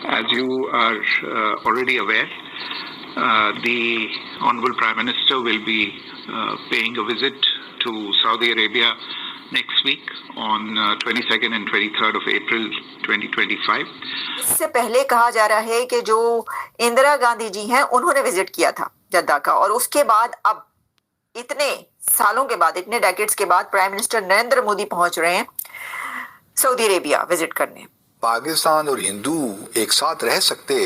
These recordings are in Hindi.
As you are already aware, the Honorable Prime Minister will be paying a visit to Saudi Arabia next week on 22nd and 23rd of April 2025. इससे पहले कहा जा रहा है कि जो इंदिरा गांधी जी हैं उन्होंने विजिट किया था जद्दा का, और उसके बाद अब इतने सालों के बाद, इतने डेकेड्स के बाद प्राइम मिनिस्टर नरेंद्र मोदी पहुंच रहे हैं सऊदी अरेबिया विजिट करने। पाकिस्तान और हिंदू एक साथ रह सकते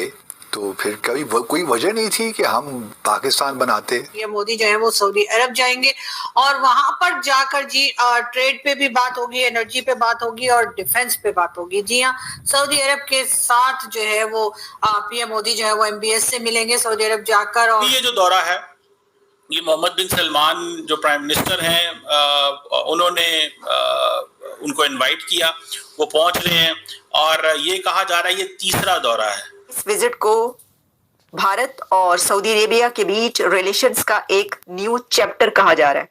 तो फिर कभी कोई वजह नहीं थी कि हम पाकिस्तान बनाते। ये मोदी जो है वो सऊदी अरब जाएंगे और वहां पर जाकर जी ट्रेड पे भी बात होगी, एनर्जी पे बात होगी और डिफेंस पे बात होगी। जी हाँ, सऊदी अरब के साथ जो है वो पीएम मोदी जो है वो MBS से मिलेंगे सऊदी अरब जाकर। और ये जो दौरा है ये मोहम्मद बिन सलमान जो प्राइम मिनिस्टर हैं उन्होंने उनको इनवाइट किया, वो पहुंच रहे हैं और ये कहा जा रहा है ये तीसरा दौरा है। इस विजिट को भारत और सऊदी अरेबिया के बीच रिलेशंस का एक न्यू चैप्टर कहा जा रहा है।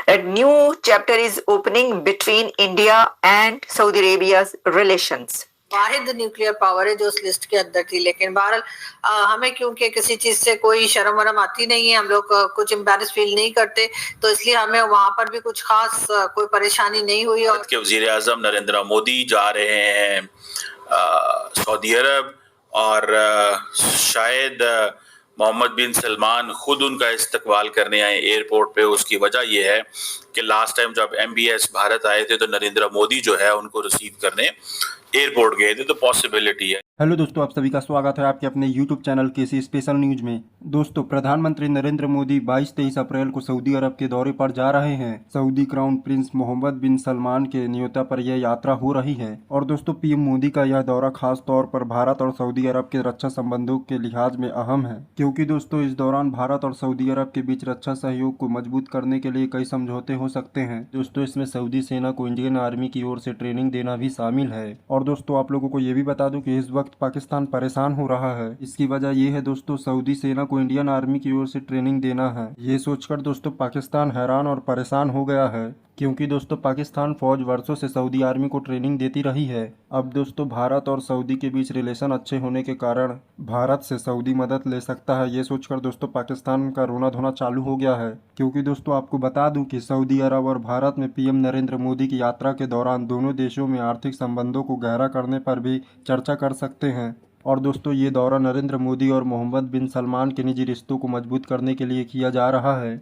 A new chapter is opening between India and Saudi Arabia's relations. Wahid nuclear power है जो उस लिस्ट के अंदर थी, लेकिन बहरहाल हमें क्योंकि किसी चीज से कोई शर्म वरम आती नहीं है, हम लोग कुछ एम्बैरेस फील नहीं करते, तो इसलिए हमें वहां पर भी कुछ खास कोई परेशानी नहीं हुई। और वज़ीर आज़म नरेंद्र मोदी जा रहे हैं सऊदी अरब और शायद मोहम्मद बिन सलमान खुद उनका इस्तकबाल करने आए एयरपोर्ट पे। उसकी वजह यह है कि लास्ट टाइम जब MBS भारत आए थे तो नरेंद्र मोदी जो है उनको रिसीव करने एयरपोर्ट गए थे, तो पॉसिबिलिटी है। हेलो दोस्तों, आप सभी का स्वागत है आपके अपने यूट्यूब चैनल केसी स्पेशल न्यूज में। दोस्तों, प्रधानमंत्री नरेंद्र मोदी 22-23 अप्रैल को सऊदी अरब के दौरे पर जा रहे हैं। सऊदी क्राउन प्रिंस मोहम्मद बिन सलमान के न्योता पर यह यात्रा हो रही है। और दोस्तों, पीएम मोदी का यह दौरा खास तौर पर भारत और सऊदी अरब के रक्षा संबंधों के लिहाज में अहम है, क्योंकि दोस्तों इस दौरान भारत और सऊदी अरब के बीच रक्षा सहयोग को मजबूत करने के लिए कई समझौते हो सकते हैं। दोस्तों, इसमें सऊदी सेना को इंडियन आर्मी की ओर से ट्रेनिंग देना भी शामिल है। और दोस्तों, आप लोगों को ये भी बता दूं कि इस वक्त पाकिस्तान परेशान हो रहा है। इसकी वजह यह है दोस्तों, सऊदी सेना को इंडियन आर्मी की ओर से ट्रेनिंग देना है। ये सोचकर दोस्तों पाकिस्तान हैरान और परेशान हो गया है, क्योंकि दोस्तों पाकिस्तान फौज वर्षों से सऊदी आर्मी को ट्रेनिंग देती रही है। अब दोस्तों भारत और सऊदी के बीच रिलेशन अच्छे होने के कारण भारत से सऊदी मदद ले सकता है। ये सोचकर दोस्तों पाकिस्तान का रोना धोना चालू हो गया है, क्योंकि दोस्तों आपको बता दूं कि सऊदी अरब और भारत में पीएम नरेंद्र मोदी की यात्रा के दौरान दोनों देशों में आर्थिक संबंधों को गहरा करने पर भी चर्चा कर सकते हैं। और दोस्तों ये दौरा नरेंद्र मोदी और मोहम्मद बिन सलमान के निजी रिश्तों को मजबूत करने के लिए किया जा रहा है।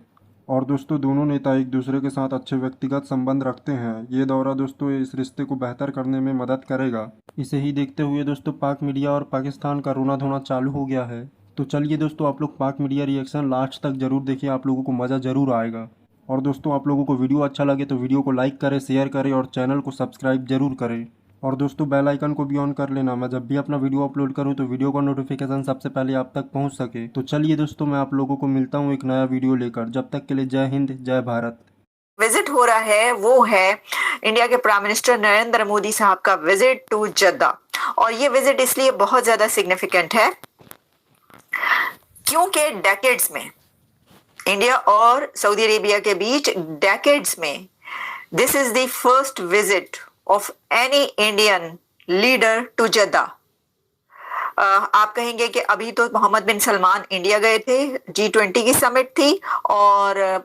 और दोस्तों दोनों नेता एक दूसरे के साथ अच्छे व्यक्तिगत संबंध रखते हैं। ये दौरा दोस्तों इस रिश्ते को बेहतर करने में मदद करेगा। इसे ही देखते हुए दोस्तों पाक मीडिया और पाकिस्तान का रोना धोना चालू हो गया है। तो चलिए दोस्तों, आप लोग पाक मीडिया रिएक्शन लास्ट तक जरूर देखिए, आप लोगों को मज़ा ज़रूर आएगा। और दोस्तों आप लोगों को वीडियो अच्छा लगे तो वीडियो को लाइक करें, शेयर करें और चैनल को सब्सक्राइब जरूर करें। और दोस्तों बेल आइकन को भी ऑन कर लेना, मैं जब भी अपना वीडियो अपलोड करूं तो वीडियो का नोटिफिकेशन सबसे पहले आप तक पहुंच सके। तो चलिए दोस्तों, मैं आप लोगों को मिलता हूं एक नया वीडियो लेकर। जब तक के लिए जय हिंद, जय भारत। विजिट हो रहा है वो है इंडिया के प्राइम मिनिस्टर नरेंद्र मोदी साहब का विजिट टू जद्दा। और ये विजिट इसलिए बहुत ज्यादा सिग्निफिकेंट है क्योंकि डेकेड्स में इंडिया और सऊदी अरेबिया के बीच डेकेड्स में this is the first visit of any Indian leader to Jeddah। आप कहेंगे कि अभी तो मोहम्मद बिन सलमान इंडिया गए थे, G20 की समिट थी, और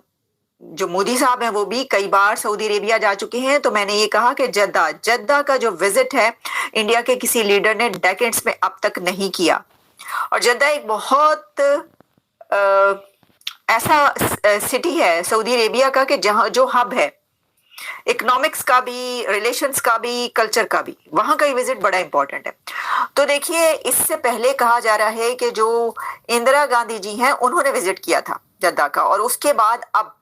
जो मोदी साहब हैं वो भी कई बार सऊदी अरेबिया जा चुके हैं। तो मैंने ये कहा कि जद्दा का जो विजिट है इंडिया के किसी लीडर ने डेकेड्स में अब तक नहीं किया। और जद्दा एक बहुत ऐसा सिटी है सऊदी अरेबिया का कि जहाँ जो हब है इकोनॉमिक्स का भी, रिलेशंस का भी, कल्चर का भी, वहां का ही विजिट बड़ा इंपॉर्टेंट है। तो देखिए, इससे पहले कहा जा रहा है कि जो इंदिरा गांधी जी हैं उन्होंने विजिट किया था जद्दा का, और उसके बाद अब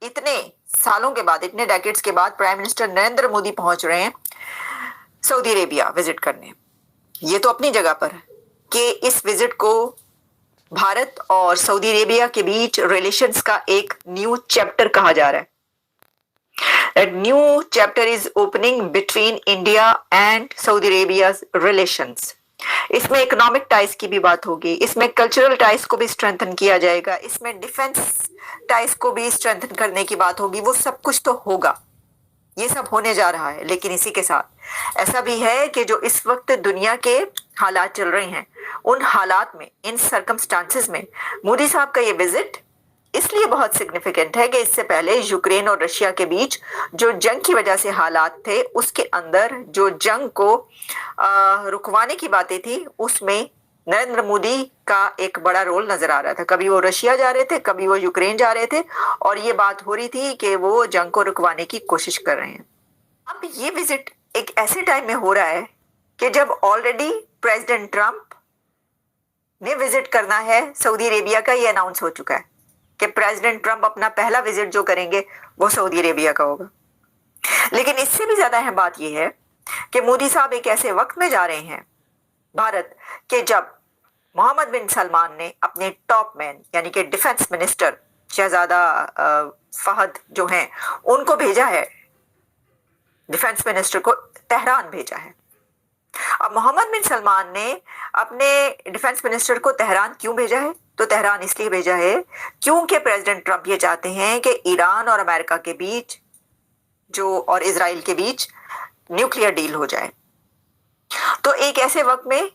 इतने सालों के बाद, इतने डेकेड्स के बाद प्राइम मिनिस्टर नरेंद्र मोदी पहुंच रहे हैं सऊदी अरेबिया विजिट करने। ये तो अपनी जगह पर है कि इस विजिट को भारत और सऊदी अरेबिया के बीच रिलेशंस का एक न्यू चैप्टर कहा जा रहा है। A new chapter is opening between India and Saudi Arabia's relations। इसमें इकोनॉमिक टाइज की भी बात होगी, इसमें कल्चरल टाइज को भी स्ट्रेंथन किया जाएगा, इसमें डिफेंस टाइज को भी स्ट्रेंथन करने की बात होगी। वो सब कुछ तो होगा, ये सब होने जा रहा है। लेकिन इसी के साथ ऐसा भी है कि जो इस वक्त दुनिया के हालात चल रहे हैं, उन हालात में, इन सर्कमस्टांसेस में मोदी साहब का ये विजिट इसलिए बहुत सिग्निफिकेंट है कि इससे पहले यूक्रेन और रशिया के बीच जो जंग की वजह से हालात थे, उसके अंदर जो जंग को रुकवाने की बातें थी, उसमें नरेंद्र मोदी का एक बड़ा रोल नजर आ रहा था। कभी वो रशिया जा रहे थे, कभी वो यूक्रेन जा रहे थे, और ये बात हो रही थी कि वो जंग को रुकवाने की कोशिश कर रहे हैं। अब ये विजिट एक ऐसे टाइम में हो रहा है कि जब ऑलरेडी प्रेसिडेंट ट्रंप ने विजिट करना है सऊदी अरेबिया का, ये अनाउंस हो चुका है कि प्रेसिडेंट ट्रंप अपना पहला विजिट जो करेंगे वो सऊदी अरेबिया का होगा। लेकिन इससे भी ज्यादा अहम बात यह है कि मोदी साहब एक ऐसे वक्त में जा रहे हैं भारत के जब मोहम्मद बिन सलमान ने अपने टॉप मैन यानी कि डिफेंस मिनिस्टर शहजादा फहद जो हैं उनको भेजा है, डिफेंस मिनिस्टर को तेहरान भेजा है। अब मोहम्मद बिन सलमान ने अपने डिफेंस मिनिस्टर को तेहरान क्यों भेजा है? तो तेहरान इसलिए भेजा है क्योंकि प्रेसिडेंट ट्रंप ये चाहते हैं कि ईरान और अमेरिका के बीच जो और इजराइल के बीच न्यूक्लियर डील हो जाए। तो एक ऐसे वक्त में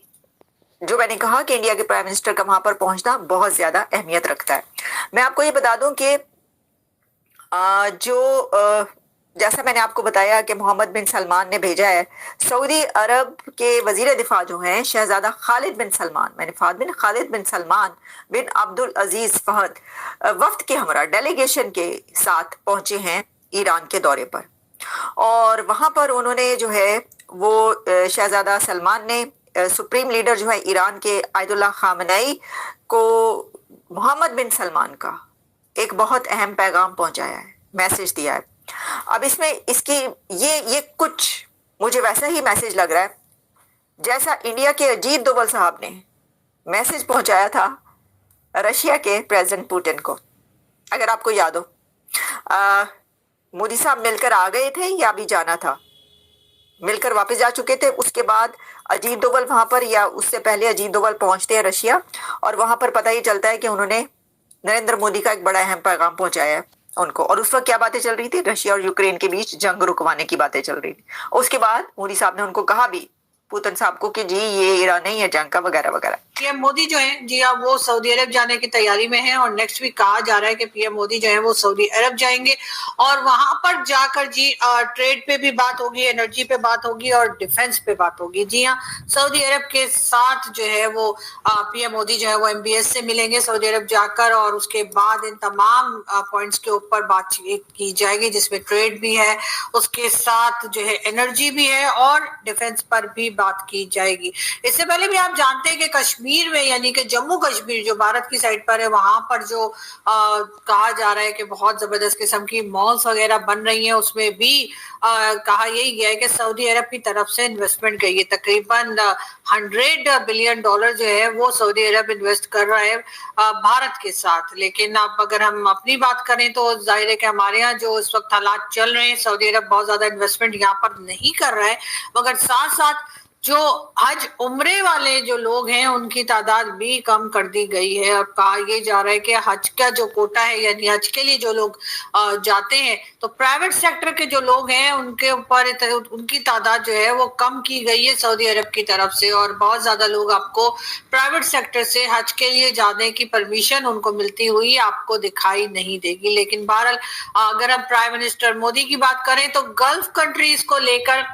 जो मैंने कहा कि इंडिया के प्राइम मिनिस्टर का वहां पर पहुंचना बहुत ज्यादा अहमियत रखता है। मैं आपको ये बता दूं कि जैसा मैंने आपको बताया कि मोहम्मद बिन सलमान ने भेजा है, सऊदी अरब के वजीर दिफा जो हैं शहजादा खालिद बिन सलमान, मैंने खालिद बिन सलमान बिन अब्दुल अजीज फहद वफ्द के हमरा डेलीगेशन के साथ पहुंचे हैं ईरान के दौरे पर। और वहां पर उन्होंने जो है वो शहजादा सलमान ने सुप्रीम लीडर जो है ईरान के आयतुल्लाह खामेनी को मोहम्मद बिन सलमान का एक बहुत अहम पैगाम पहुंचाया है, मैसेज दिया है। अब इसमें इसकी ये कुछ मुझे वैसा ही मैसेज लग रहा है जैसा इंडिया के अजीत डोभाल साहब ने मैसेज पहुंचाया था रशिया के प्रेसिडेंट पुतिन को। अगर आपको याद हो, मोदी साहब मिलकर आ गए थे या अभी जाना था, मिलकर वापस जा चुके थे। उसके बाद अजीत डोभाल वहां पर, या उससे पहले अजीत डोभाल पहुंचते हैं रशिया, और वहां पर पता ही चलता है कि उन्होंने नरेंद्र मोदी का एक बड़ा अहम पैगाम पहुंचाया है उनको। और उस वक्त क्या बातें चल रही थी? रशिया और यूक्रेन के बीच जंग रुकवाने की बातें चल रही थी। उसके बाद मोदी साहब ने उनको कहा भी, पुतिन साहब को, कि जी ये ईरान नहीं है जंग का, वगैरह वगैरह। पीएम मोदी जो है जी हाँ वो सऊदी अरब जाने की तैयारी में है, और नेक्स्ट वीक कहा जा रहा है कि पीएम मोदी जो है वो सऊदी अरब जाएंगे और वहां पर जाकर जी ट्रेड पे भी बात होगी, एनर्जी पे बात होगी और डिफेंस पे बात होगी। जी हाँ, सऊदी अरब के साथ जो है वो पीएम मोदी जो है वो MBS से मिलेंगे सऊदी अरब जाकर, और उसके बाद इन तमाम पॉइंट्स के ऊपर बातचीत की जाएगी जिसमें ट्रेड भी है, उसके साथ जो है एनर्जी भी है और डिफेंस पर भी बात की जाएगी। इससे पहले भी आप जानते हैं कि कश्मीर में यानी कि जम्मू कश्मीर जो भारत की साइड पर है, वहां पर जो कहा जा रहा है कि बहुत जबरदस्त किस्म की मॉल्स वगैरह बन रही हैं, उसमें भी कहा यही गया है कि सऊदी अरब की तरफ से इन्वेस्टमेंट गई है। तकरीबन $100 बिलियन जो है वो सऊदी अरब इन्वेस्ट कर रहा है भारत के साथ। लेकिन अब अगर हम अपनी बात करें तो जाहिर है कि हमारे यहाँ जो इस वक्त हालात चल रहे हैं, सऊदी अरब बहुत ज्यादा इन्वेस्टमेंट यहाँ पर नहीं कर रहा है, मगर साथ साथ जो हज उम्रे वाले जो लोग हैं उनकी तादाद भी कम कर दी गई है। और कहा यह जा रहा है कि हज का जो कोटा है यानी हज के लिए जो लोग जाते हैं, तो प्राइवेट सेक्टर के जो लोग हैं उनके ऊपर उनकी तादाद जो है वो कम की गई है सऊदी अरब की तरफ से, और बहुत ज्यादा लोग आपको प्राइवेट सेक्टर से हज के लिए जाने की परमिशन उनको मिलती हुई आपको दिखाई नहीं देगी। लेकिन बहरहाल अगर हम प्राइम मिनिस्टर मोदी की बात करें तो गल्फ कंट्रीज को लेकर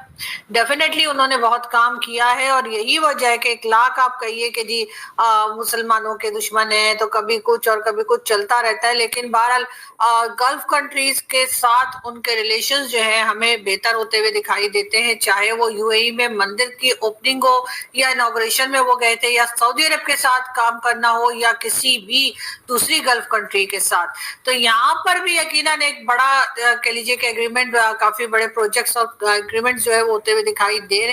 डेफिनेटली उन्होंने बहुत काम किया है, और यही वजह है कि 1 लाख आप कहिए कि जी मुसलमानों के दुश्मन है तो कभी कुछ और कभी कुछ चलता रहता है। लेकिन बहरहाल गल्फ कंट्रीज के साथ उनके रिलेशंस जो है हमें बेहतर होते हुए दिखाई देते हैं, चाहे वो UAE में मंदिर की ओपनिंग हो या इनॉग्रेशन में वो गए थे, या सऊदी अरब के साथ काम करना हो या किसी भी दूसरी गल्फ कंट्री के साथ। तो यहाँ पर भी यकीनन एक बड़ा कह लीजिए कि एग्रीमेंट, काफी बड़े प्रोजेक्ट्स और एग्रीमेंट जो है वो होते हुए दिखाई दे रहे हैं।